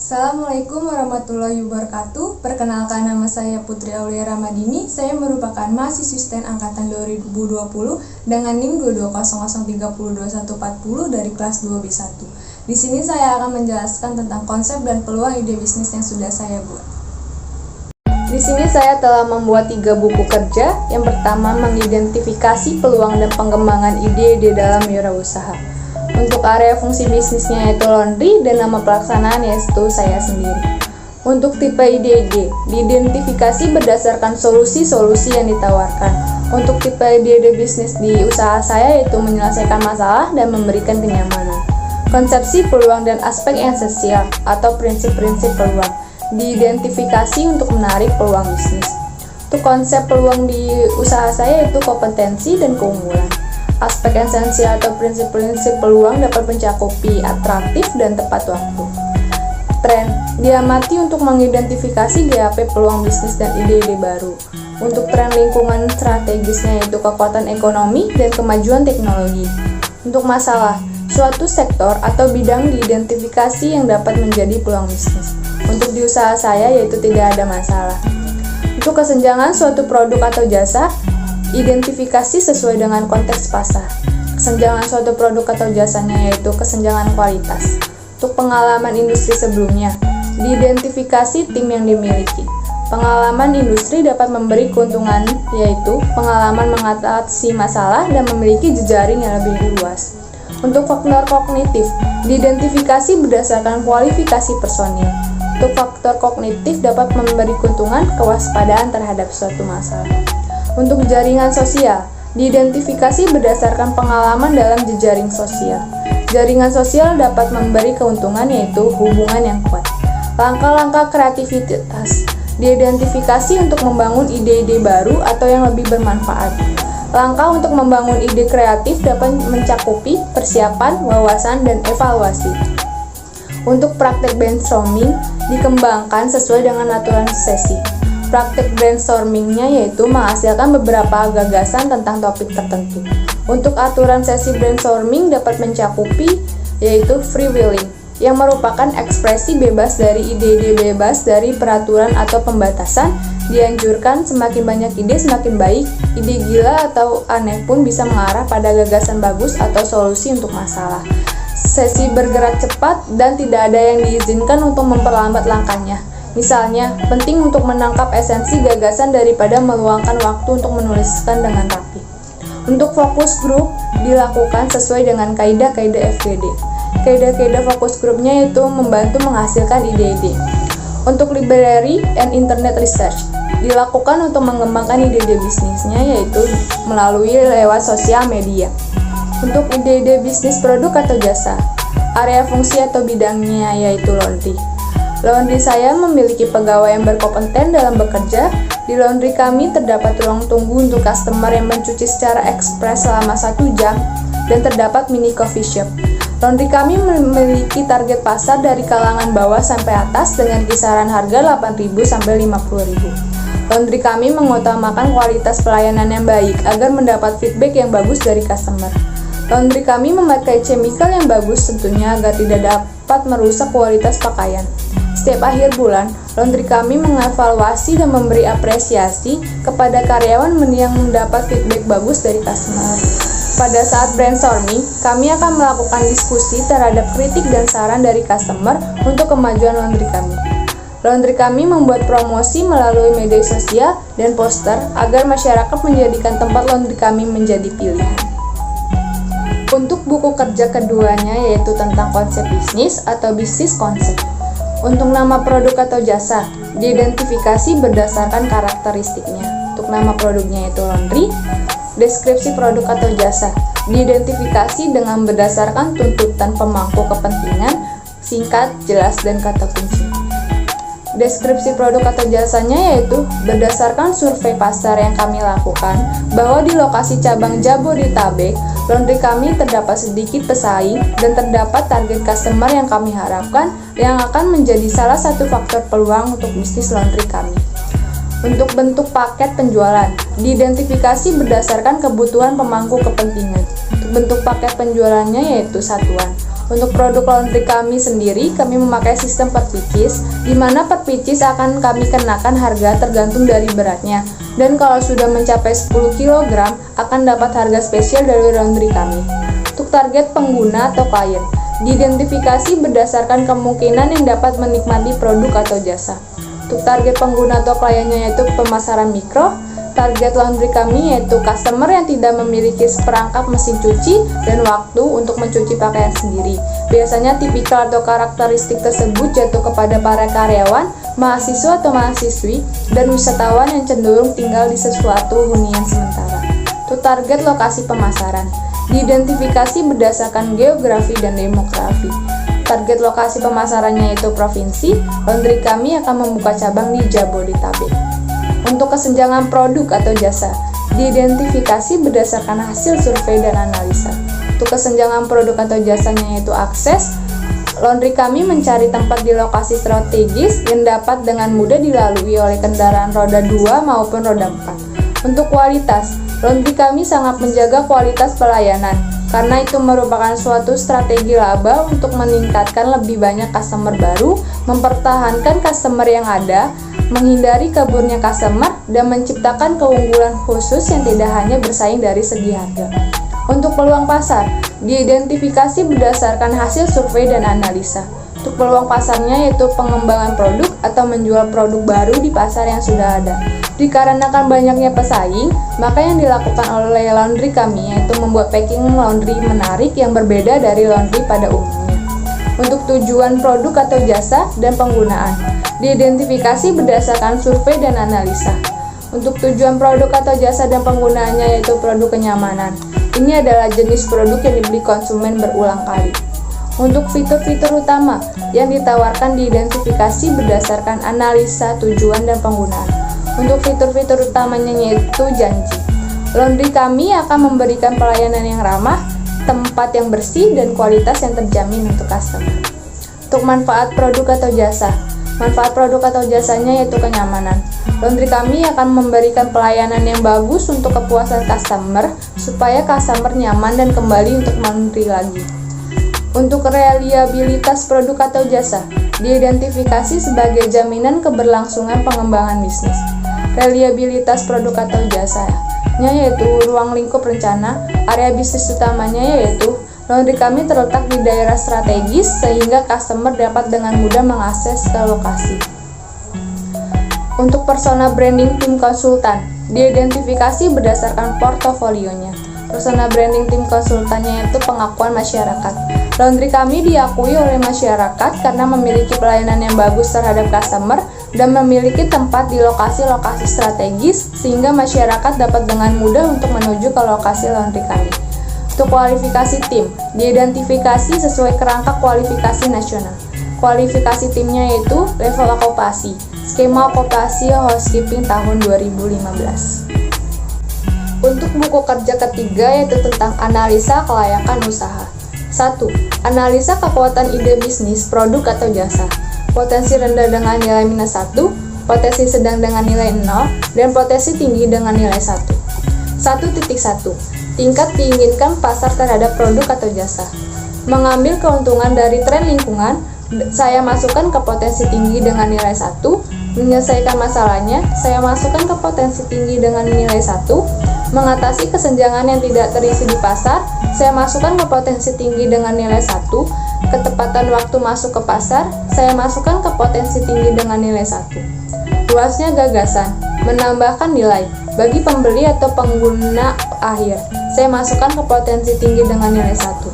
Assalamualaikum warahmatullahi wabarakatuh. Perkenalkan, nama saya Putri Aulia Ramadini. Saya merupakan mahasiswi STEN angkatan 2020 dengan NIM 2200302140 dari kelas 2B1. Di sini saya akan menjelaskan tentang konsep dan peluang ide bisnis yang sudah saya buat. Di sini saya telah membuat 3 buku kerja. Yang pertama, mengidentifikasi peluang dan pengembangan ide-ide dalam wirausaha. Untuk area fungsi bisnisnya yaitu laundry dan nama pelaksanaan yaitu saya sendiri. Untuk tipe ide-ide, diidentifikasi berdasarkan solusi-solusi yang ditawarkan. Untuk tipe ide-ide bisnis di usaha saya yaitu menyelesaikan masalah dan memberikan kenyamanan. Konsepsi peluang dan aspek esensial atau prinsip-prinsip peluang diidentifikasi untuk menarik peluang bisnis. Untuk konsep peluang di usaha saya yaitu kompetensi dan keunggulan. Aspek esensial atau prinsip-prinsip peluang dapat mencakupi atraktif dan tepat waktu. Tren diamati untuk mengidentifikasi GAP peluang bisnis dan ide-ide baru. Untuk tren lingkungan strategisnya yaitu kekuatan ekonomi dan kemajuan teknologi. Untuk masalah, suatu sektor atau bidang diidentifikasi yang dapat menjadi peluang bisnis. Untuk di usaha saya yaitu tidak ada masalah. Untuk kesenjangan suatu produk atau jasa, identifikasi sesuai dengan konteks pasar. Kesenjangan suatu produk atau jasanya yaitu kesenjangan kualitas. Untuk pengalaman industri sebelumnya, diidentifikasi tim yang dimiliki. Pengalaman industri dapat memberi keuntungan yaitu pengalaman mengatasi masalah dan memiliki jejaring yang lebih luas. Untuk faktor kognitif, diidentifikasi berdasarkan kualifikasi personil. Untuk faktor kognitif dapat memberi keuntungan kewaspadaan terhadap suatu masalah. Untuk jaringan sosial, diidentifikasi berdasarkan pengalaman dalam jejaring sosial. Jaringan sosial dapat memberi keuntungan yaitu hubungan yang kuat. Langkah-langkah kreativitas, diidentifikasi untuk membangun ide-ide baru atau yang lebih bermanfaat. Langkah untuk membangun ide kreatif dapat mencakupi persiapan, wawasan, dan evaluasi. Untuk praktek brainstorming, dikembangkan sesuai dengan aturan sesi. Praktek brainstormingnya yaitu menghasilkan beberapa gagasan tentang topik tertentu. Untuk aturan sesi brainstorming dapat mencakupi yaitu freewheeling, yang merupakan ekspresi bebas dari ide-ide bebas dari peraturan atau pembatasan. Dianjurkan semakin banyak ide semakin baik. Ide gila atau aneh pun bisa mengarah pada gagasan bagus atau solusi untuk masalah. Sesi bergerak cepat dan tidak ada yang diizinkan untuk memperlambat langkahnya. Misalnya, penting untuk menangkap esensi gagasan daripada meluangkan waktu untuk menuliskan dengan rapi. Untuk fokus grup, dilakukan sesuai dengan kaidah-kaidah FGD. Kaidah-kaidah fokus grupnya yaitu membantu menghasilkan ide-ide. Untuk library and internet research, dilakukan untuk mengembangkan ide-ide bisnisnya yaitu melalui lewat sosial media. Untuk ide-ide bisnis produk atau jasa, area fungsi atau bidangnya yaitu laundry. Laundry saya memiliki pegawai yang berkompeten dalam bekerja. Di laundry kami terdapat ruang tunggu untuk customer yang mencuci secara ekspres selama 1 jam dan terdapat mini coffee shop. Laundry kami memiliki target pasar dari kalangan bawah sampai atas dengan kisaran harga 8.000 sampai 50.000. Laundry kami mengutamakan kualitas pelayanan yang baik agar mendapat feedback yang bagus dari customer. Laundry kami memakai chemical yang bagus tentunya agar tidak dapat merusak kualitas pakaian. Setiap akhir bulan, laundry kami mengevaluasi dan memberi apresiasi kepada karyawan yang mendapat feedback bagus dari customer. Pada saat brainstorming, kami akan melakukan diskusi terhadap kritik dan saran dari customer untuk kemajuan laundry kami. Laundry kami membuat promosi melalui media sosial dan poster agar masyarakat menjadikan tempat laundry kami menjadi pilihan. Untuk buku kerja keduanya yaitu tentang konsep bisnis atau bisnis konsep. Untuk nama produk atau jasa, diidentifikasi berdasarkan karakteristiknya. Untuk nama produknya yaitu laundry. Deskripsi produk atau jasa, diidentifikasi dengan berdasarkan tuntutan pemangku kepentingan, singkat, jelas, dan kata kunci. Deskripsi produk atau jasanya yaitu berdasarkan survei pasar yang kami lakukan bahwa di lokasi cabang Jabodetabek, laundry kami terdapat sedikit pesaing dan terdapat target customer yang kami harapkan yang akan menjadi salah satu faktor peluang untuk bisnis laundry kami. Untuk bentuk paket penjualan, diidentifikasi berdasarkan kebutuhan pemangku kepentingan. Untuk bentuk paket penjualannya yaitu satuan. Untuk produk laundry kami sendiri, kami memakai sistem per pieces, di mana per pieces akan kami kenakan harga tergantung dari beratnya. Dan kalau sudah mencapai 10 kg, akan dapat harga spesial dari laundry kami. Untuk target pengguna atau klien, diidentifikasi berdasarkan kemungkinan yang dapat menikmati produk atau jasa. Untuk target pengguna atau kliennya yaitu pemasaran mikro, target laundry kami yaitu customer yang tidak memiliki seperangkap mesin cuci dan waktu untuk mencuci pakaian sendiri. Biasanya tipikal atau karakteristik tersebut jatuh kepada para karyawan, mahasiswa atau mahasiswi, dan wisatawan yang cenderung tinggal di sesuatu hunian sementara. Untuk target lokasi pemasaran, diidentifikasi berdasarkan geografi dan demografi. Target lokasi pemasarannya yaitu provinsi, laundry kami akan membuka cabang di Jabodetabek. Untuk kesenjangan produk atau jasa, diidentifikasi berdasarkan hasil survei dan analisa. Untuk kesenjangan produk atau jasanya yaitu akses, laundry kami mencari tempat di lokasi strategis yang dapat dengan mudah dilalui oleh kendaraan roda 2 maupun roda 4. Untuk kualitas, laundry kami sangat menjaga kualitas pelayanan, karena itu merupakan suatu strategi laba untuk meningkatkan lebih banyak customer baru, mempertahankan customer yang ada, menghindari kaburnya customer, dan menciptakan keunggulan khusus yang tidak hanya bersaing dari segi harga. Untuk peluang pasar, diidentifikasi berdasarkan hasil survei dan analisa. Untuk peluang pasarnya yaitu pengembangan produk atau menjual produk baru di pasar yang sudah ada. Dikarenakan banyaknya pesaing, maka yang dilakukan oleh laundry kami yaitu membuat packing laundry menarik yang berbeda dari laundry pada umumnya. Untuk tujuan produk atau jasa dan penggunaan, diidentifikasi berdasarkan survei dan analisa. Untuk tujuan produk atau jasa dan penggunaannya yaitu produk kenyamanan. Ini adalah jenis produk yang dibeli konsumen berulang kali. Untuk fitur-fitur utama yang ditawarkan diidentifikasi berdasarkan analisa tujuan dan penggunaan. Untuk fitur-fitur utamanya yaitu janji. Laundry kami akan memberikan pelayanan yang ramah, tempat yang bersih, dan kualitas yang terjamin untuk customer. Untuk manfaat produk atau jasa. Manfaat produk atau jasanya yaitu kenyamanan. Laundry kami akan memberikan pelayanan yang bagus untuk kepuasan customer, supaya customer nyaman dan kembali untuk laundry lagi. Untuk reliabilitas produk atau jasa, diidentifikasi sebagai jaminan keberlangsungan pengembangan bisnis. Reliabilitas produk atau jasanya yaitu ruang lingkup rencana. Area bisnis utamanya yaitu laundry kami terletak di daerah strategis sehingga customer dapat dengan mudah mengakses ke lokasi. Untuk persona branding tim konsultan, diidentifikasi berdasarkan portofolionya. Persona branding tim konsultannya yaitu pengakuan masyarakat. Laundry kami diakui oleh masyarakat karena memiliki pelayanan yang bagus terhadap customer dan memiliki tempat di lokasi-lokasi strategis sehingga masyarakat dapat dengan mudah untuk menuju ke lokasi laundry kami. Untuk kualifikasi tim, diidentifikasi sesuai kerangka kualifikasi nasional. Kualifikasi timnya yaitu level okupasi, skema okupasi housekeeping tahun 2015. Untuk buku kerja ketiga yaitu tentang analisa kelayakan usaha. 1. Analisa kekuatan ide bisnis, produk atau jasa. Potensi rendah dengan nilai -1, potensi sedang dengan nilai 0, dan potensi tinggi dengan nilai 1. 1.1. Tingkat diinginkan pasar terhadap produk atau jasa. Mengambil keuntungan dari tren lingkungan, saya masukkan ke potensi tinggi dengan nilai 1. Menyelesaikan masalahnya, saya masukkan ke potensi tinggi dengan nilai 1. Mengatasi kesenjangan yang tidak terisi di pasar, saya masukkan ke potensi tinggi dengan nilai 1. Ketepatan waktu masuk ke pasar, saya masukkan ke potensi tinggi dengan nilai 1. Luasnya gagasan, menambahkan nilai bagi pembeli atau pengguna akhir, saya masukkan ke potensi tinggi dengan nilai 1.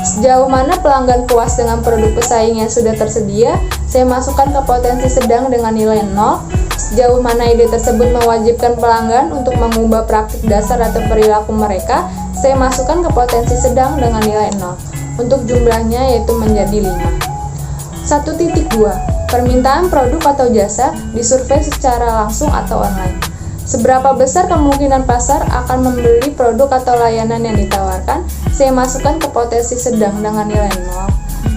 Sejauh mana pelanggan puas dengan produk pesaing yang sudah tersedia, saya masukkan ke potensi sedang dengan nilai 0. Sejauh mana ide tersebut mewajibkan pelanggan untuk mengubah praktik dasar atau perilaku mereka, saya masukkan ke potensi sedang dengan nilai 0. Untuk jumlahnya yaitu menjadi 5. 1.2. Permintaan produk atau jasa disurvei secara langsung atau online. Seberapa besar kemungkinan pasar akan membeli produk atau layanan yang ditawarkan, saya masukkan ke potensi sedang dengan nilai 0.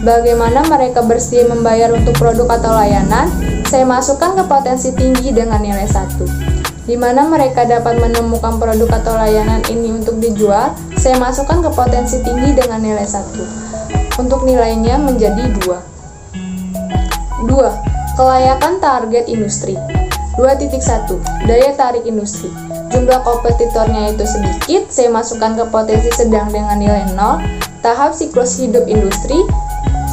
Bagaimana mereka bersedia membayar untuk produk atau layanan, saya masukkan ke potensi tinggi dengan nilai 1. Di mana mereka dapat menemukan produk atau layanan ini untuk dijual, saya masukkan ke potensi tinggi dengan nilai 1. Untuk nilainya menjadi 2. 2. Kelayakan target industri. 2.1. Daya tarik industri. Jumlah kompetitornya itu sedikit, saya masukkan ke potensi sedang dengan nilai 0. Tahap siklus hidup industri,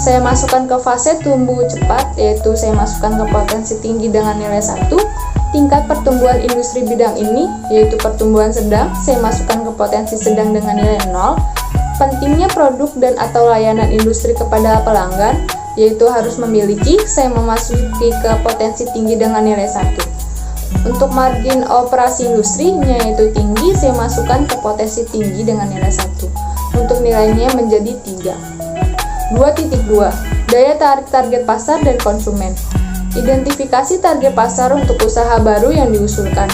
saya masukkan ke fase tumbuh cepat, yaitu saya masukkan ke potensi tinggi dengan nilai 1. Tingkat pertumbuhan industri bidang ini, yaitu pertumbuhan sedang, saya masukkan ke potensi sedang dengan nilai 0. Pentingnya produk dan atau layanan industri kepada pelanggan, yaitu harus memiliki, saya memasuki ke potensi tinggi dengan nilai 1. Untuk margin operasi industri, yaitu tinggi, saya masukkan ke potensi tinggi dengan nilai 1. Untuk nilainya menjadi 3. 2.2. Daya tarik target pasar dan konsumen. Identifikasi target pasar untuk usaha baru yang diusulkan,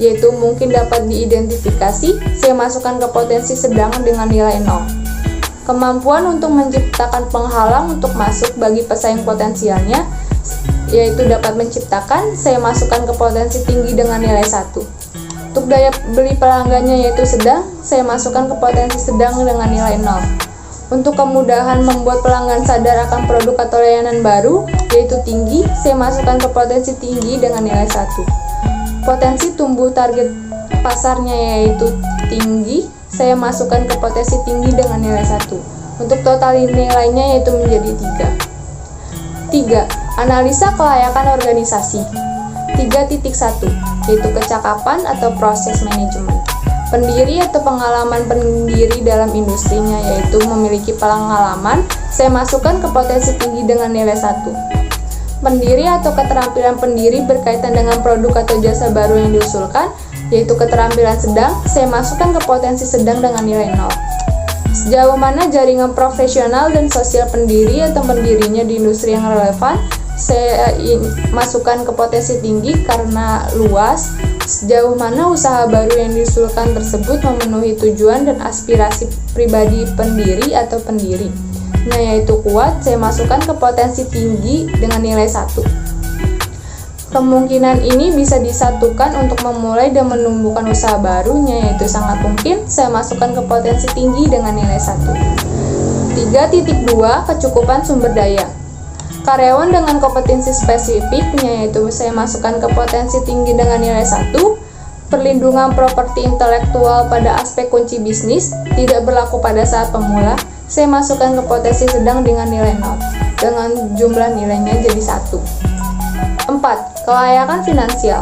yaitu mungkin dapat diidentifikasi, saya masukkan ke potensi sedang dengan nilai 0. Kemampuan untuk menciptakan penghalang untuk masuk bagi pesaing potensialnya, yaitu dapat menciptakan, saya masukkan ke potensi tinggi dengan nilai 1. Untuk daya beli pelanggannya yaitu sedang, saya masukkan ke potensi sedang dengan nilai 0. Untuk kemudahan membuat pelanggan sadar akan produk atau layanan baru, yaitu tinggi, saya masukkan ke potensi tinggi dengan nilai 1. Potensi tumbuh target pasarnya yaitu tinggi, saya masukkan ke potensi tinggi dengan nilai 1. Untuk total nilainya yaitu menjadi 3. 3. Analisa kelayakan organisasi. 3.1. Yaitu kecakapan atau proses manajemen. Pendiri atau pengalaman pendiri dalam industrinya, yaitu memiliki pengalaman, saya masukkan ke potensi tinggi dengan nilai 1. Pendiri atau keterampilan pendiri berkaitan dengan produk atau jasa baru yang diusulkan, yaitu keterampilan sedang, saya masukkan ke potensi sedang dengan nilai 0. Sejauh mana jaringan profesional dan sosial pendiri atau pendirinya di industri yang relevan, saya masukkan ke potensi tinggi karena luas. Sejauh mana usaha baru yang diusulkan tersebut memenuhi tujuan dan aspirasi pribadi pendiri atau pendiri, yaitu kuat, saya masukkan ke potensi tinggi dengan nilai 1. Kemungkinan ini bisa disatukan untuk memulai dan menumbuhkan usaha barunya, yaitu sangat mungkin, saya masukkan ke potensi tinggi dengan nilai 1. 3.2. Kecukupan sumber daya. Karyawan dengan kompetensi spesifiknya, yaitu saya masukkan ke potensi tinggi dengan nilai 1. Perlindungan properti intelektual pada aspek kunci bisnis tidak berlaku pada saat pemula, saya masukkan ke potensi sedang dengan nilai 0, dengan jumlah nilainya jadi 1. 4. Kelayakan finansial.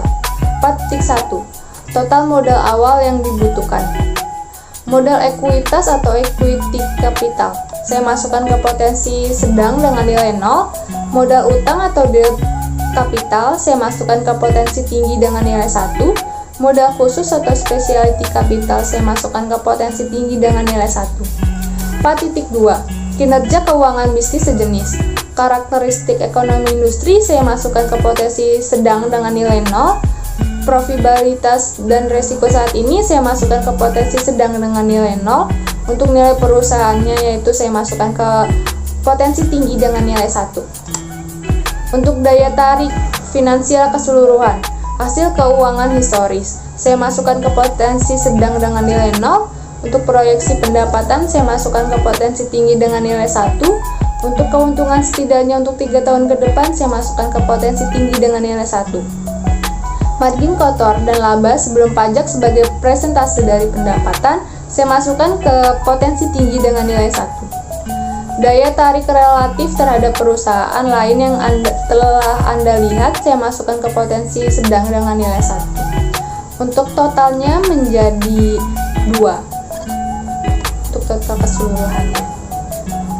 4.1. Total modal awal yang dibutuhkan. Modal ekuitas atau equity capital, saya masukkan ke potensi sedang dengan nilai 0. Modal utang atau debt capital, saya masukkan ke potensi tinggi dengan nilai 1. Modal khusus atau specialty capital, saya masukkan ke potensi tinggi dengan nilai 1. 4.2. Kinerja keuangan bisnis sejenis. Karakteristik ekonomi industri, saya masukkan ke potensi sedang dengan nilai 0. Profitabilitas dan resiko saat ini, saya masukkan ke potensi sedang dengan nilai 0. Untuk nilai perusahaannya, yaitu saya masukkan ke potensi tinggi dengan nilai 1. Untuk daya tarik finansial keseluruhan, hasil keuangan historis, saya masukkan ke potensi sedang dengan nilai 0. Untuk proyeksi pendapatan, saya masukkan ke potensi tinggi dengan nilai 1. Untuk keuntungan setidaknya untuk 3 tahun ke depan, saya masukkan ke potensi tinggi dengan nilai 1. Margin kotor dan laba sebelum pajak sebagai presentase dari pendapatan, saya masukkan ke potensi tinggi dengan nilai 1. Daya tarik relatif terhadap perusahaan lain yang telah Anda lihat, saya masukkan ke potensi sedang dengan nilai 1. Untuk totalnya menjadi 2. Untuk total keseluruhannya.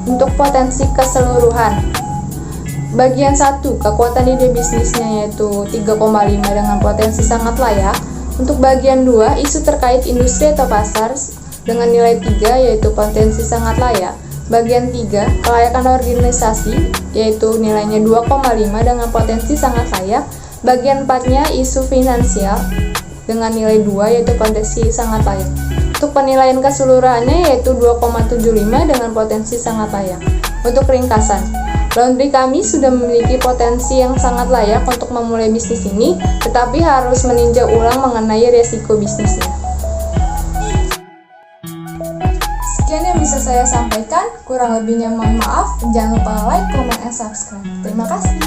Untuk potensi keseluruhan, bagian 1, kekuatan ide bisnisnya yaitu 3,5 dengan potensi sangat layak. Untuk bagian 2, isu terkait industri atau pasar dengan nilai 3 yaitu potensi sangat layak. Bagian 3, kelayakan organisasi yaitu nilainya 2,5 dengan potensi sangat layak. Bagian 4-nya isu finansial dengan nilai 2 yaitu potensi sangat layak. Untuk penilaian keseluruhannya yaitu 2,75 dengan potensi sangat layak. Untuk ringkasan, Laundry kami sudah memiliki potensi yang sangat layak untuk memulai bisnis ini, tetapi harus meninjau ulang mengenai resiko bisnisnya. Sekian yang bisa saya sampaikan, kurang lebihnya mohon maaf. Jangan lupa like, comment, and subscribe. Terima kasih.